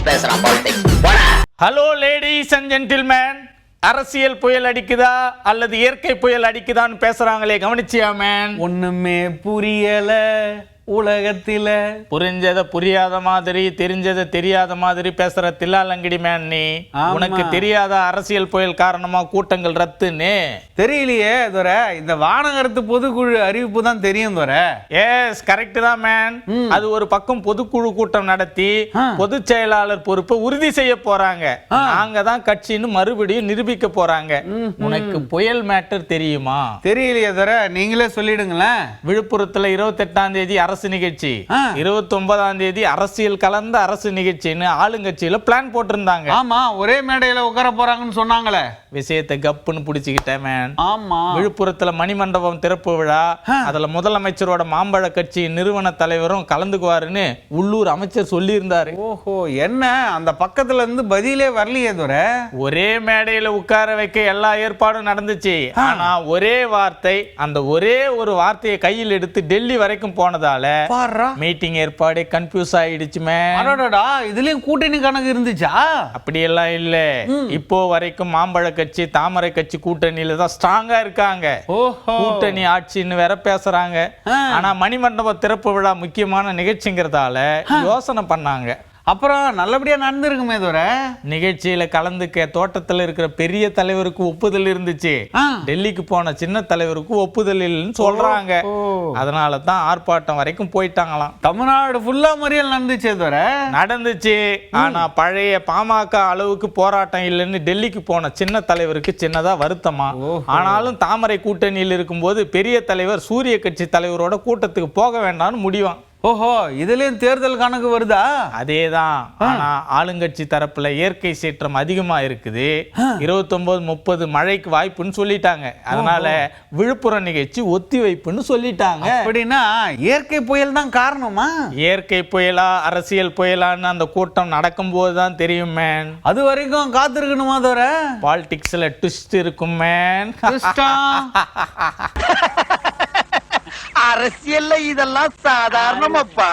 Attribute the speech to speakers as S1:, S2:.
S1: பேசுறான் politics.
S2: Hello ladies and gentlemen, அரசியல் புயல் அடிக்குதா அல்லது இயற்கை புயல் அடிக்குதான்னு பேசுறாங்களே, கவனிச்சியா மேன்?
S3: ஒண்ணுமே புரியல உலகத்தில.
S2: புரிஞ்சத புரியாத மாதிரி, தெரிஞ்சத தெரியாத மாதிரி பேசுற தில்லாலங்கடி மேன் நீ. உனக்கு தெரியாத அரசியல் புயல் காரணமா கூட்டங்கள் ரத்துன்னு
S3: தெரியலையே துரை. இந்த வானகரத்து பொதுக்குழு அறிவிப்பு தான் தெரியும் துரை.
S2: எஸ், கரெக்ட் தான் மேன். அது ஒரு பக்கம் பொதுக்குழு கூட்டம் நடத்தி பொதுச் செயலாளர் பொறுப்பை உறுதி செய்ய போறாங்க. நாங்க தான் கட்சின்னு மறுபடியும் நிரூபிக்க போறாங்க. உனக்கு புயல் மேட்டர் தெரியுமா?
S3: தெரியலையே துரை, நீங்களே சொல்லிடுங்களேன்.
S2: விழுப்புரத்துல 28ஆம் தேதி அரசு நிகழ்ச்சி, 29ஆம் தேதி அரசியல் கலந்த அரசு நிகழ்ச்சின்னு ஆளுங்கட்சியில பிளான் போட்டிருந்தாங்க.
S3: ஆமா, ஒரே மேடையில உட்கார போறாங்கன்னு சொன்னாங்களே.
S2: விஷயத்தை கப்புன்னு புடிச்சுக்கிட்டேன் மேன்.
S3: ஆமா,
S2: விழுப்புரத்துல மணிமண்டபம் திறப்பு விழா, அதுல முதலமைச்சரோட மாம்பழ கட்சி நிறுவன தலைவரும் கலந்துக்குவாருன்னு உள்ளூர் அமைச்சர் சொல்லி இருந்தாரு.
S3: ஓஹோ, என்ன அந்த பக்கத்துல இருந்து பதிலே வரலையே துரை.
S2: ஒரே மேடையில உட்கார வைக்க எல்லா ஏற்பாடும் நடந்துச்சு. ஆனா ஒரே வார்த்தை, அந்த ஒரே ஒரு வார்த்தையை கையில் எடுத்து டெல்லி வரைக்கும் போனதால மீட்டிங் ஏற்பாடு கன்ஃபியூஸ் ஆயிடுச்சு மேன்.
S3: இதுலயும் கூட்டணி கணக்கு இருந்துச்சா?
S2: அப்படியெல்லாம் இல்ல. இப்போ வரைக்கும் மாம்பழ கட்சி தாமரை கட்சி கூட்டணியில தான் ஸ்ட்ராங்கா இருக்காங்க. கூட்டணி ஆட்சின்னு வேற பேசுறாங்க. ஆனா மணிமண்டப திறப்பு விழா முக்கியமான நிகழ்ச்சிங்கிறதால யோசனை பண்ணாங்க.
S3: அப்புறம் நல்லபடியா நடந்திருக்குமே துரை.
S2: நிகழ்ச்சியில கலந்துக்க தோட்டத்துல இருக்கிற பெரிய தலைவருக்கு ஒப்புதல் இருந்துச்சு. டெல்லிக்கு போன சின்ன தலைவருக்கு ஒப்புதல் இல்லைன்னு சொல்றாங்க. அதனால தான் ஆர்ப்பாட்டம் வரைக்கும் போயிட்டாங்களாம்.
S3: தமிழ்நாடு ஃபுல்லா மறியல் நடந்துச்சு துரை.
S2: நடந்துச்சு. ஆனா பழைய பாமக அளவுக்கு போராட்டம் இல்லைன்னு டெல்லிக்கு போன சின்ன தலைவருக்கு சின்னதா வருத்தமா. ஆனாலும் தாமரை கூட்டணியில் இருக்கும்போது பெரிய தலைவர் சூரிய கட்சி தலைவரோட கூட்டத்துக்கு போக வேண்டாம்னு முடிவான்.
S3: ஓஹோ, இதுலயும் தேர்தல் கணக்கு வருதா?
S2: அதேதான். ஆனா ஆளுங்கட்சி தரப்புல இயற்கை சீற்றம் அதிகமா இருக்குது. 29-30 மழைக்கு வாய்ப்புன்னு சொல்லிட்டாங்க. அதனால விழுப்புரம் நிகழ்ச்சி ஒத்தி வைப்புன்னு சொல்லிட்டாங்க.
S3: அப்படின்னா இயற்கை புயல் தான் காரணமா?
S2: இயற்கை புயலா அரசியல் புயலான்னு அந்த கூட்டம் நடக்கும் போதுதான் தெரியும் மேன்.
S3: அது வரைக்கும் காத்திருக்கணுமா தோற?
S2: பாலிடிக்ஸ்ல ட்விஸ்ட் இருக்கும் மேன்.
S1: அரசியல்ல இதெல்லாம் சாதாரணமாப்பா.